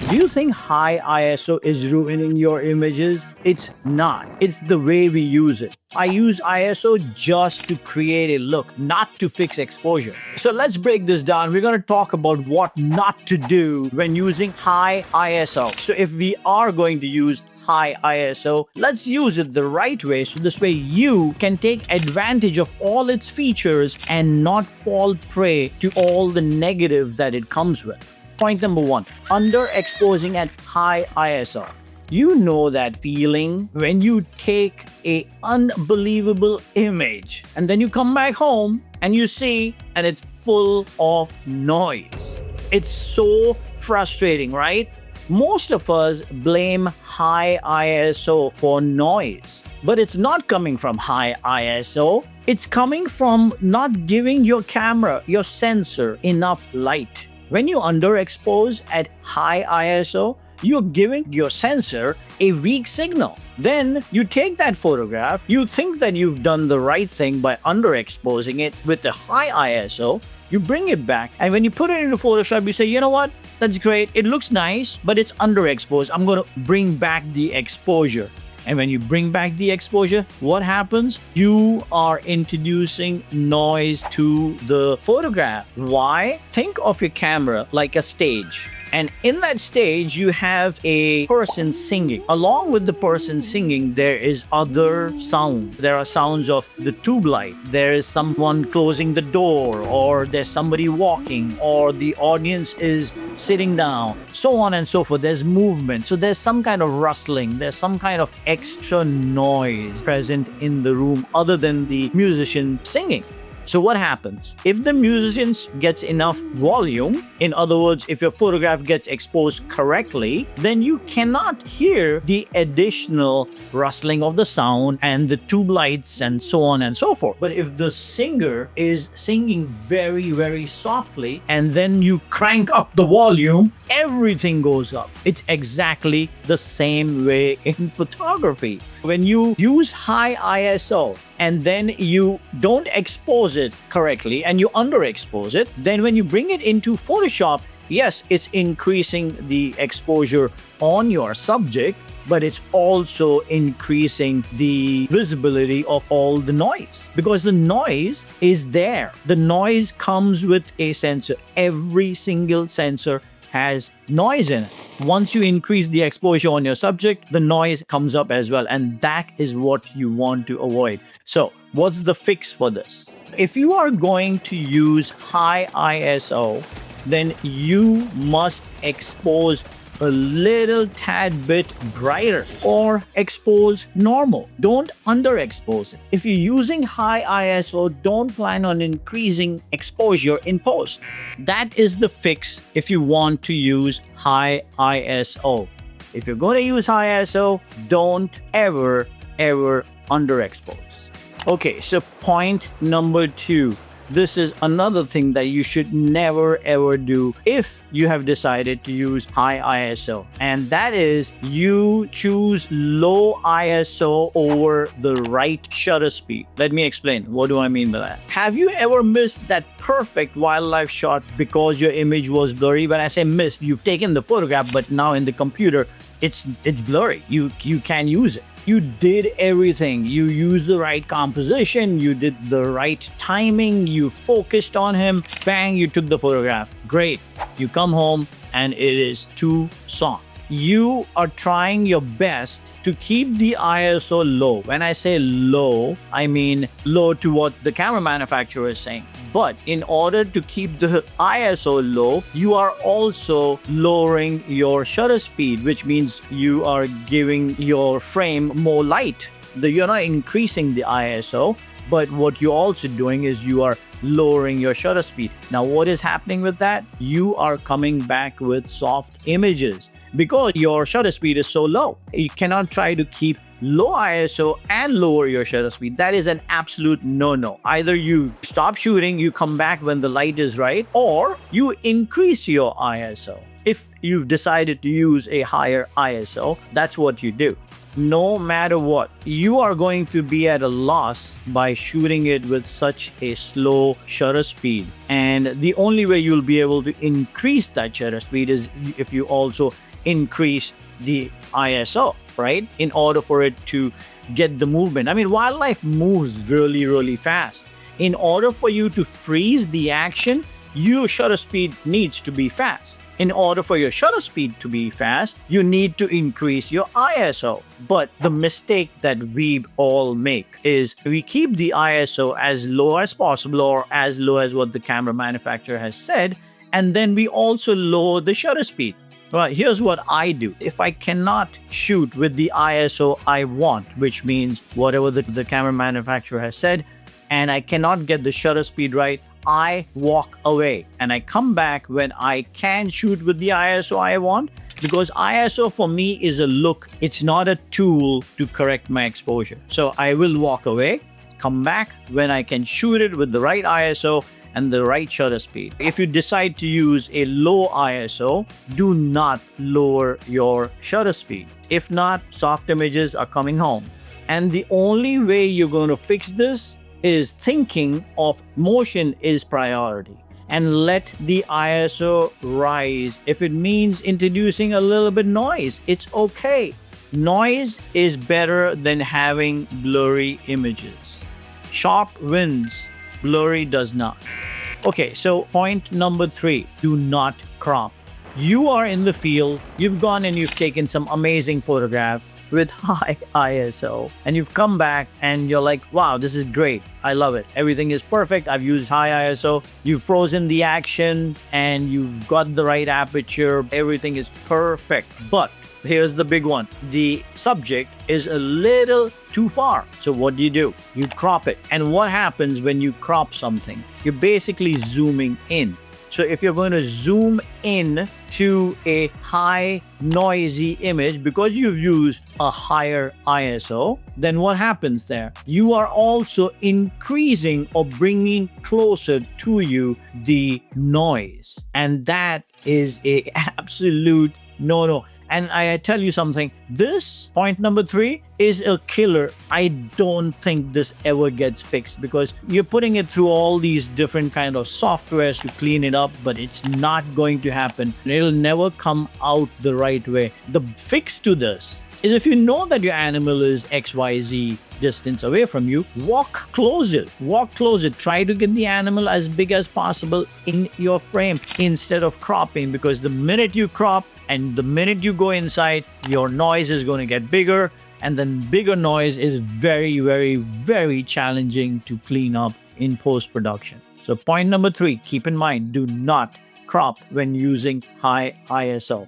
Do you think high ISO is ruining your images? It's not. It's the way we use it. I use ISO just to create a look, not to fix exposure. So let's break this down. We're going to talk about what not to do when using high ISO. So if we are going to use high ISO, let's use it the right way so this way you can take advantage of all its features and not fall prey to all the negative that it comes with. Point number one, underexposing at high ISO. You know that feeling when you take a unbelievable image and then you come back home and you see and it's full of noise. It's so frustrating, right? Most of us blame high ISO for noise, but it's not coming from high ISO. It's coming from not giving your camera, your sensor, enough light. When you underexpose at high ISO, you're giving your sensor a weak signal. Then you take that photograph, you think that you've done the right thing by underexposing it with a high ISO, you bring it back, and when you put it into Photoshop, you say, you know what? That's great. It looks nice, but it's underexposed. I'm going to bring back the exposure. And when you bring back the exposure, what happens? You are introducing noise to the photograph. Why? Think of your camera like a stage. And in that stage, you have a person singing. Along with the person singing, there is other sound. There are sounds of the tube light. There is someone closing the door, or there's somebody walking, or the audience is sitting down, so on and so forth. There's movement. So there's some kind of rustling. There's some kind of extra noise present in the room other than the musician singing. So what happens? If the musician gets enough volume, in other words, if your photograph gets exposed correctly, then you cannot hear the additional rustling of the sound and the tube lights and so on and so forth. But if the singer is singing very, very softly and then you crank up the volume, everything goes up. It's exactly the same way in photography. When you use high ISO and then you don't expose it correctly and you underexpose it, then when you bring it into Photoshop, yes, it's increasing the exposure on your subject, but it's also increasing the visibility of all the noise because the noise is there. The noise comes with a sensor. Every single sensor has noise in it. Once you increase the exposure on your subject, the noise comes up as well, and that is what you want to avoid. So, what's the fix for this? If you are going to use high ISO, then you must expose a little tad bit brighter or expose normal. Don't underexpose it. If you're using high ISO, don't plan on increasing exposure in post. That is the fix if you want to use high ISO. If you're going to use high ISO, don't ever underexpose. Okay, so point number 2. This is another thing that you should never ever do if you have decided to use high ISO. And that is you choose low ISO over the right shutter speed. Let me explain. What do I mean by that? Have you ever missed that perfect wildlife shot because your image was blurry? When I say missed, you've taken the photograph, but now in the computer, it's blurry. You can't use it. You did everything. You used the right composition. You did the right timing. You focused on him. Bang, you took the photograph. Great. You come home and it is too soft. You are trying your best to keep the ISO low. When I say low, I mean low to what the camera manufacturer is saying. But in order to keep the ISO low, you are also lowering your shutter speed, which means you are giving your frame more light. You're not increasing the ISO, but what you're also doing is you are lowering your shutter speed. Now, what is happening with that? You are coming back with soft images because your shutter speed is so low. You cannot try to keep low ISO and lower your shutter speed. That is an absolute no-no. Either you stop shooting, you come back when the light is right, or you increase your ISO. If you've decided to use a higher ISO, that's what you do. No matter what, you are going to be at a loss by shooting it with such a slow shutter speed. And the only way you'll be able to increase that shutter speed is if you also increase the ISO, right? In order for it to get the movement. I mean, wildlife moves really, really fast. In order for you to freeze the action, your shutter speed needs to be fast. In order for your shutter speed to be fast, you need to increase your ISO. But the mistake that we all make is we keep the ISO as low as possible or as low as what the camera manufacturer has said, and then we also lower the shutter speed. Well, here's what I do. If I cannot shoot with the ISO I want, which means whatever the camera manufacturer has said, and I cannot get the shutter speed right, I walk away and I come back when I can shoot with the ISO I want, because ISO for me is a look. It's not a tool to correct my exposure. So I will walk away, come back when I can shoot it with the right ISO and the right shutter speed. If you decide to use a low ISO, do not lower your shutter speed. If not, soft images are coming home. And the only way you're going to fix this is thinking of motion is priority, and let the ISO rise. If it means introducing a little bit noise, it's okay. Noise is better than having blurry images. Sharp wins, blurry does not. Okay, so point number 3, do not crop. You are in the field, you've gone and you've taken some amazing photographs with high ISO, and you've come back and you're like, wow, this is great. I love it. Everything is perfect. I've used high ISO. You've frozen the action and you've got the right aperture. Everything is perfect. But here's the big one. The subject is a little too far. So what do? You crop it. And what happens when you crop something? You're basically zooming in. So if you're going to zoom in to a high noisy image because you've used a higher ISO, then what happens there? You are also increasing or bringing closer to you the noise. And that is a absolute no-no. And I tell you something, this point number 3 is a killer. I don't think this ever gets fixed because you're putting it through all these different kind of softwares to clean it up, but it's not going to happen. It'll never come out the right way. The fix to this is, if you know that your animal is XYZ distance away from you, walk closer. Walk closer. Try to get the animal as big as possible in your frame instead of cropping, because the minute you crop and the minute you go inside, your noise is going to get bigger, and then bigger noise is very, very, very challenging to clean up in post-production. So point number 3, keep in mind, do not crop when using high ISO.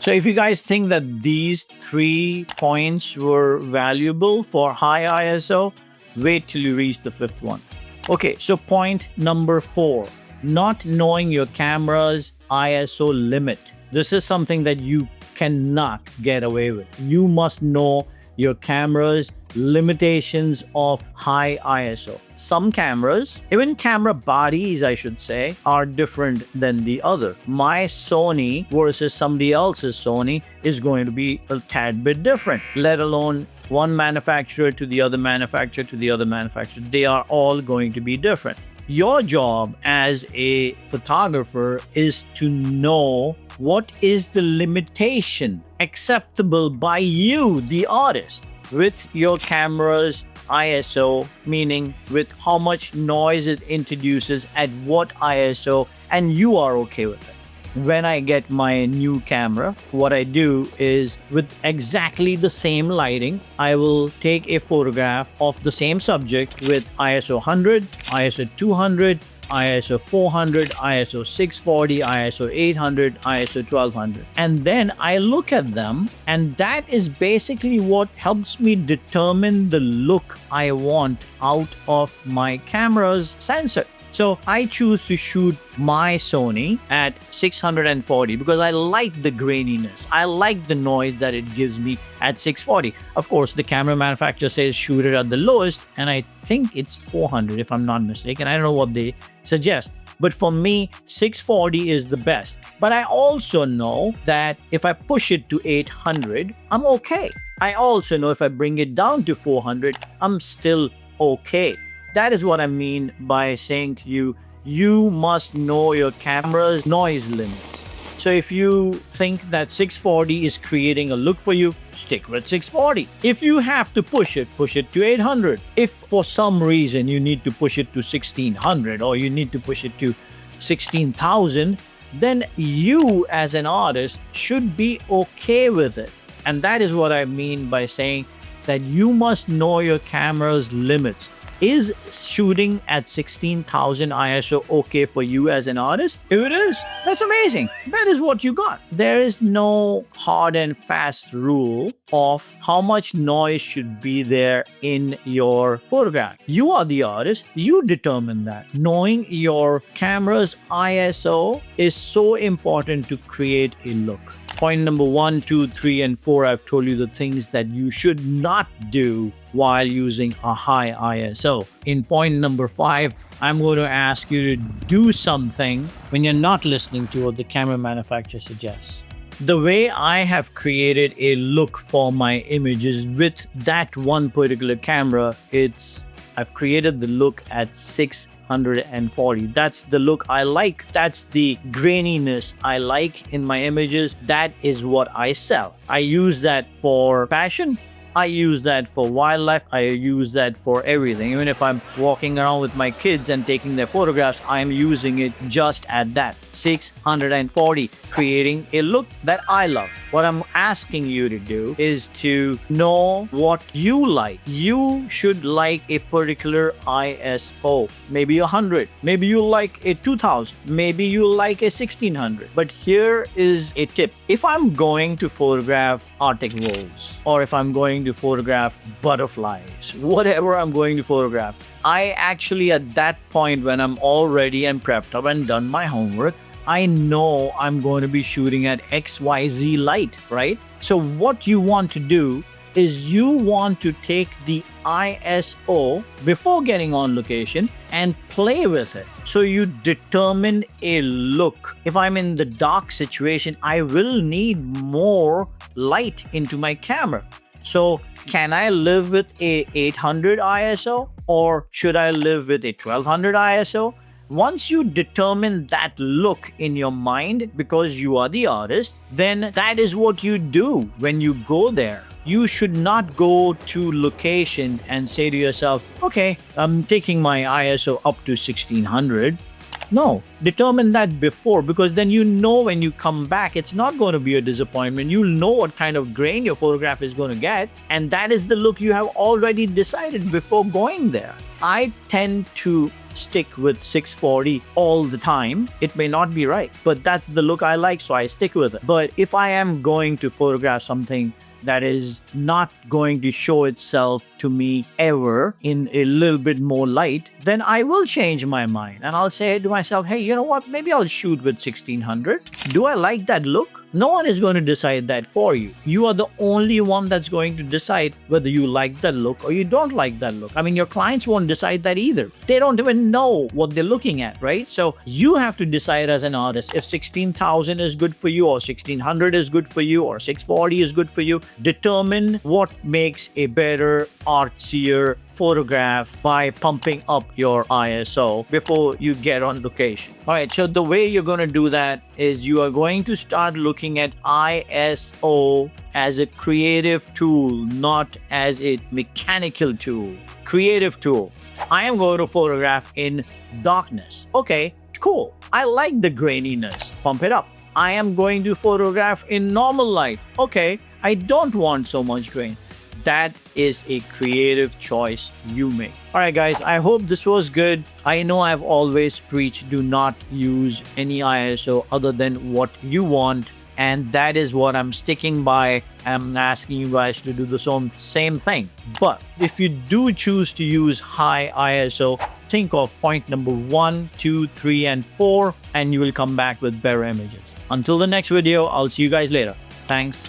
So if you guys think that these 3 points were valuable for high ISO, wait till you reach the 5th one. Okay, so point number 4, not knowing your camera's ISO limit. This is something that you cannot get away with. You must know your camera's limitations of high ISO. Some cameras, even camera bodies, I should say, are different than the other. My Sony versus somebody else's Sony is going to be a tad bit different, let alone one manufacturer to the other manufacturer to the other manufacturer. They are all going to be different. Your job as a photographer is to know what is the limitation acceptable by you, the artist, with your camera's ISO, meaning with how much noise it introduces at what ISO, and you are okay with it. When I get my new camera, what I do is, with exactly the same lighting, I will take a photograph of the same subject with ISO 100, ISO 200, ISO 400, ISO 640, ISO 800, ISO 1200. And then I look at them, and that is basically what helps me determine the look I want out of my camera's sensor. So I choose to shoot my Sony at 640 because I like the graininess. I like the noise that it gives me at 640. Of course, the camera manufacturer says shoot it at the lowest, and I think it's 400 if I'm not mistaken. I don't know what they suggest. But for me, 640 is the best. But I also know that if I push it to 800, I'm okay. I also know if I bring it down to 400, I'm still okay. That is what I mean by saying to you, you must know your camera's noise limits. So if you think that 640 is creating a look for you, stick with 640. If you have to push it to 800. If for some reason you need to push it to 1600 or you need to push it to 16,000, then you as an artist should be okay with it. And that is what I mean by saying that you must know your camera's limits. Is shooting at 16,000 ISO okay for you as an artist? If it is, that's amazing. That is what you got. There is no hard and fast rule of how much noise should be there in your photograph. You are the artist. You determine that. Knowing your camera's ISO is so important to create a look. Point number 1, 2, 3, and 4, I've told you the things that you should not do while using a high ISO. In point number 5, I'm going to ask you to do something when you're not listening to what the camera manufacturer suggests. The way I have created a look for my images with that one particular camera, I've created the look at 640. That's the look I like. That's the graininess I like in my images. That is what I sell. I use that for fashion. I use that for wildlife. I use that for everything. Even if I'm walking around with my kids and taking their photographs, I'm using it just at that. 640, creating a look that I love. What I'm asking you to do is to know what you like. You should like a particular ISO, maybe 100. Maybe you like a 2000. Maybe you like a 1600. But here is a tip. If I'm going to photograph Arctic wolves, or if I'm going to photograph butterflies, whatever I'm going to photograph, I actually at that point when I'm all ready and prepped up and done my homework, I know I'm going to be shooting at XYZ light, right? So what you want to do is you want to take the ISO before getting on location and play with it. So you determine a look. If I'm in the dark situation, I will need more light into my camera. So can I live with a 800 ISO or should I live with a 1200 ISO? Once you determine that look in your mind because you are the artist, then that is what you do when you go there. You should not go to location and say to yourself, okay, I'm taking my ISO up to 1600. No, determine that before, because then you know when you come back, it's not going to be a disappointment. You'll know what kind of grain your photograph is going to get. And that is the look you have already decided before going there. I tend to stick with 640 all the time. It may not be right, but that's the look I like, so I stick with it. But if I am going to photograph something that is not going to show itself to me ever in a little bit more light, then I will change my mind and I'll say to myself, hey, you know what? Maybe I'll shoot with 1600. Do I like that look? No one is going to decide that for you. You are the only one that's going to decide whether you like that look or you don't like that look. I mean, your clients won't decide that either. They don't even know what they're looking at, right? So you have to decide as an artist if 16,000 is good for you or 1600 is good for you or 640 is good for you. Determine what makes a better, artsier photograph by pumping up your ISO before you get on location. All right, so the way you're going to do that is you are going to start looking at ISO as a creative tool, not as a mechanical tool. Creative tool. I am going to photograph in darkness. Okay, cool. I like the graininess. Pump it up. I am going to photograph in normal light. Okay, I don't want so much grain. That is a creative choice you make. All right, guys, I hope this was good. I know I've always preached do not use any ISO other than what you want. And that is what I'm sticking by. I'm asking you guys to do the same thing. But if you do choose to use high ISO, think of point number 1, 2, 3, and 4, and you will come back with better images. Until the next video, I'll see you guys later. Thanks.